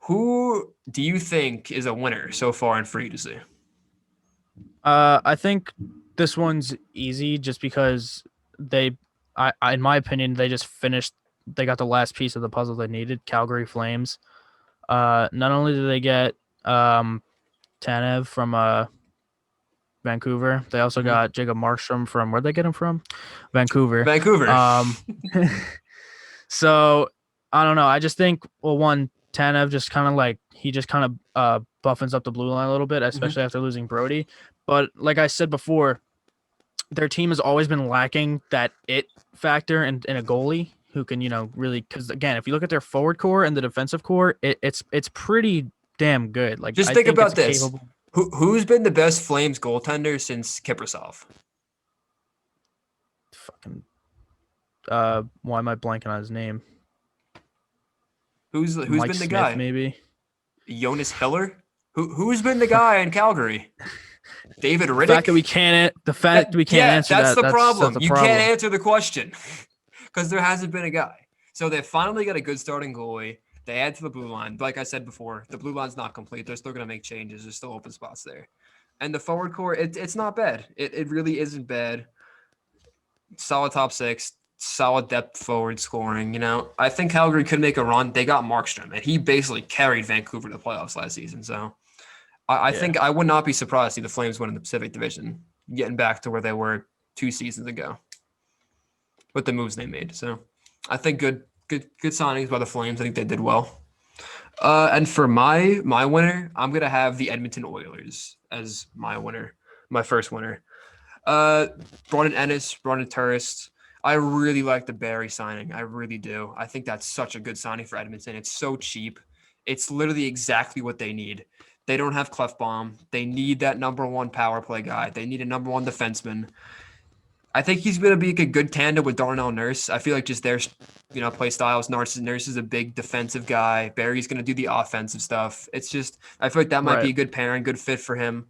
Who do you think is a winner so far in free agency? I think this one's easy just because in my opinion, they just finished. They got the last piece of the puzzle they needed. Calgary Flames. Not only did they get Tanev from Vancouver, they also Mhm. got Jacob Markstrom from where'd they get him from? Vancouver. Vancouver. Um, so I don't know. I just think one Tanev just kind of like he just kind of buffins up the blue line a little bit, Mhm. especially after losing Brody. But like I said before, their team has always been lacking that it factor in a goalie who can, really because again, if you look at their forward core and the defensive core, it's pretty damn good. Like Just I think think it's about a this. capable Who's been the best Flames goaltender since Kiprasov? fucking why am I blanking on his name? Who's Mike been the Smith, guy? maybe. Jonas Hiller? Who's been the guy in Calgary? David Riddick? The fact that we can't answer That's that, the that's problem. a You can't problem. answer the question because there hasn't been a guy. So they finally got a good starting goalie. They add to the blue line. Like I said before, the blue line's not complete. They're still going to make changes. There's still open spots there. And the forward core, it's not bad. It really isn't bad. Solid top six, solid depth forward scoring. I think Calgary could make a run. They got Markstrom, and he basically carried Vancouver to the playoffs last season. So I Yeah. think I would not be surprised to see the Flames win in the Pacific Division, getting back to where they were 2 seasons ago with the moves they made. So I think good signings by the Flames. I think they did well. And for my winner, I'm gonna have the Edmonton Oilers as my winner, my first winner. Uh, brought in Ennis, brought in Tourist. I really like the Barry signing. I really do. I think that's such a good signing for Edmonton. It's so cheap. It's literally exactly what they need. They don't have Clefbaum. They need that number one power play guy. They need a number one defenseman. I think he's going to be a good tandem with Darnell Nurse. I feel like just their, play styles. Nurse is a big defensive guy. Barry's going to do the offensive stuff. It's just I feel like that might be Right. a good pairing, good fit for him.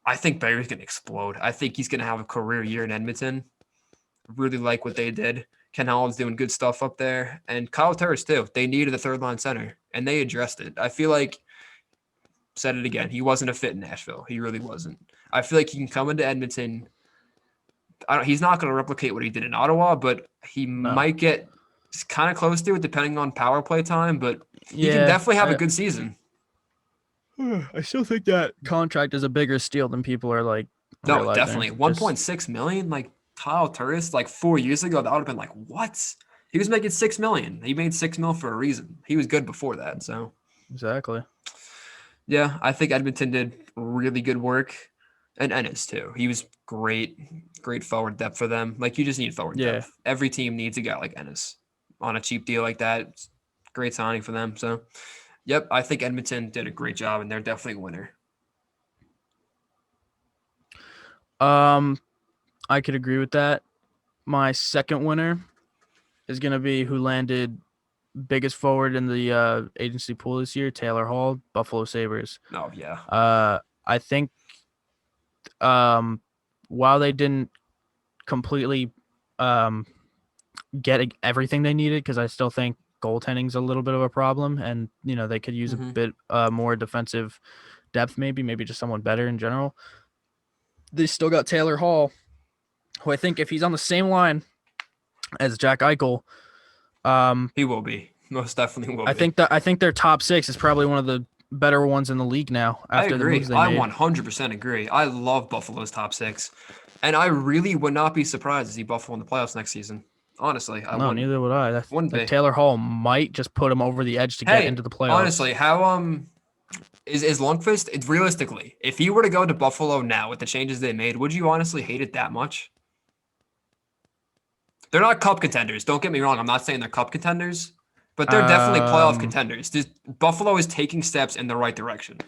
I think Barry's going to explode. I think he's going to have a career year in Edmonton. Really like what they did. Ken Holland's doing good stuff up there, and Kyle Turris too. They needed a third line center, and they addressed it. I feel like said it again. He wasn't a fit in Nashville. He really wasn't. I feel like he can come into Edmonton. He's not going to replicate what he did in Ottawa, but he No. might get kind of close to it depending on power play time. But he can Yeah. definitely have a good season. I still think that contract is a bigger steal than people are like No, realizing. definitely Just 1.6 million. Like Kyle Turris, like 4 years ago, that would have been like what? He was making 6 million. He made 6 mil for a reason. He was good before that. So exactly. yeah, I think Edmonton did really good work, and Ennis too. He was great forward depth for them. Like you just need forward Yeah. depth. Every team needs a guy like Ennis on a cheap deal like that. It's great signing for them. So yep, I think Edmonton did a great job, and they're definitely a winner. Um, I could agree with that. My second winner is gonna be who landed biggest forward in the agency pool this year, Taylor Hall, Buffalo Sabres. Oh yeah. I think um, while they didn't completely um, get everything they needed, because I still think goaltending's a little bit of a problem, and they could use a Mm-hmm. bit more defensive depth, maybe just someone better in general. They still got Taylor Hall, who I think if he's on the same line as Jack Eichel, um, He will be. Most definitely will I be. think that I think their top six is probably one of the better ones in the league now I after the agree. moves they I made. 100% agree. I love Buffalo's top six. And I really would not be surprised to see Buffalo in the playoffs next season. Honestly, I No, wouldn't. neither would I. Wouldn't That be. Taylor Hall might just put him over the edge to get Hey, into the playoffs. honestly, how is Lundqvist? It's realistically, if he were to go to Buffalo now with the changes they made, would you honestly hate it that much? They're not cup contenders. Don't get me wrong. I'm not saying they're cup contenders, but they're definitely playoff Um, contenders. Buffalo is taking steps in the right direction.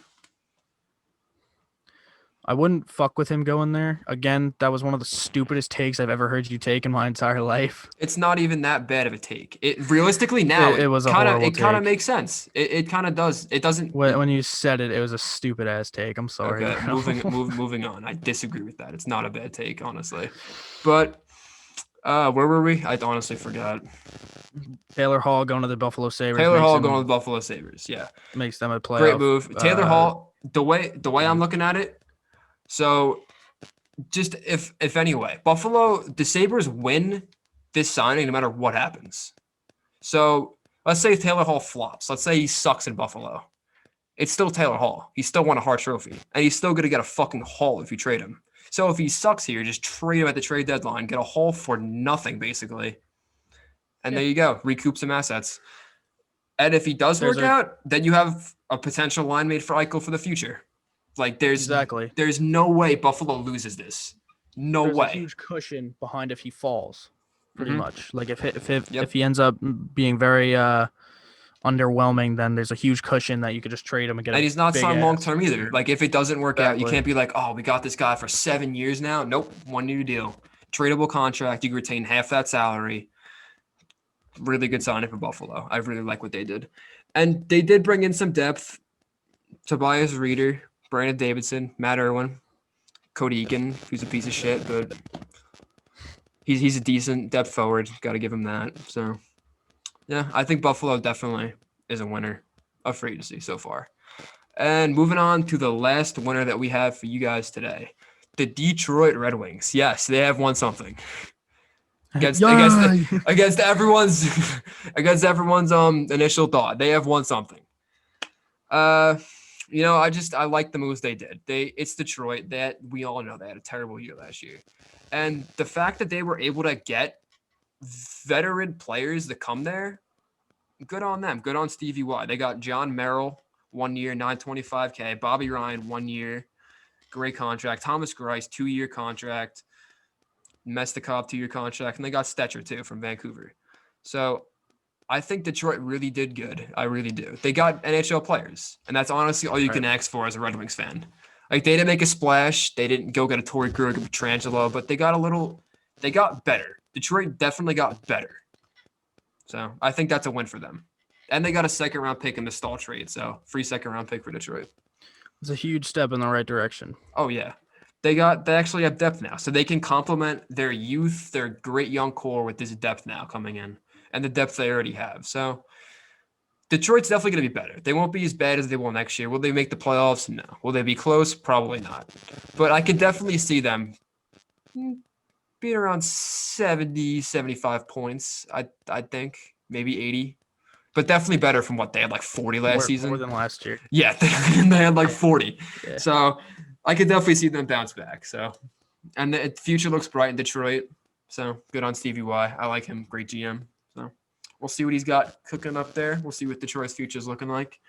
I wouldn't fuck with him going there. Again, that was one of the stupidest takes I've ever heard you take in my entire life. It's not even that bad of a take. It realistically now It was a it horrible kind of take. makes sense. It kind of does. It doesn't. When you said it, it was a stupid ass take. I'm sorry, Okay, bro. moving on. I disagree with that. It's not a bad take, honestly. But where were we? I honestly forgot. Taylor Hall going to the Buffalo Sabres. Taylor Hall going to the Buffalo Sabres. Yeah. Makes them a playoff. Great move. Taylor Hall, the way I'm looking at it, so just if anyway, Buffalo, the Sabres win this signing no matter what happens. So let's say Taylor Hall flops. Let's say he sucks in Buffalo. It's still Taylor Hall. He still won a Hart Trophy. And he's still going to get a fucking haul if you trade him. So if he sucks here, just trade him at the trade deadline, get a haul for nothing, basically. And there you go. Recoup some assets. And if he does work out, then you have a potential line mate for Eichel for the future. Like there's no way Buffalo loses this. There's a huge cushion behind if he falls, pretty much. Like if he ends up being very underwhelming, then there's a huge cushion that you could just trade him and get. And he's not signed long term either. Like if it doesn't work out, you can't be like, oh, we got this guy for 7 years now. Nope, 1 year deal, tradable contract. You can retain half that salary. Really good signing for Buffalo. I really like what they did, and they did bring in some depth. Tobias Reeder, Brandon Davidson, Matt Irwin, Cody Eakin, who's a piece of shit, but he's a decent depth forward. Got to give him that. So, yeah, I think Buffalo definitely is a winner of free agency so far. And moving on to the last winner that we have for you guys today, the Detroit Red Wings. Yes, they have won something against everyone's initial thought. They have won something. I like the moves they did. It's Detroit. That we all know they had a terrible year last year. And the fact that they were able to get veteran players to come there, good on them. Good on Stevie Y. They got John Merrill, 1 year, $925K. Bobby Ryan, 1 year, great contract. Thomas Greiss, 2-year contract. Mestikov, 2-year contract. And they got Stetcher, too, from Vancouver. So I think Detroit really did good. I really do. They got NHL players, and that's honestly all you can ask for as a Red Wings fan. Like, they didn't make a splash. They didn't go get a Torrey Krug, a Petrangelo, but they got better. Detroit definitely got better. So I think that's a win for them. And they got a second-round pick in the Stahl trade, so free second-round pick for Detroit. It's a huge step in the right direction. Oh, yeah. They actually have depth now, so they can complement their youth, their great young core with this depth now coming in. And the depth they already have. So Detroit's definitely going to be better. They won't be as bad as they will next year. Will they make the playoffs? No. Will they be close? Probably not. But I could definitely see them being around 70, 75 points, I think. Maybe 80. But definitely better from what they had, like 40 last season. More than last year. Yeah, they had like 40. Yeah. So I could definitely see them bounce back. So, and the future looks bright in Detroit. So good on Stevie Y. I like him. Great GM. So we'll see what he's got cooking up there. We'll see what Detroit's future is looking like.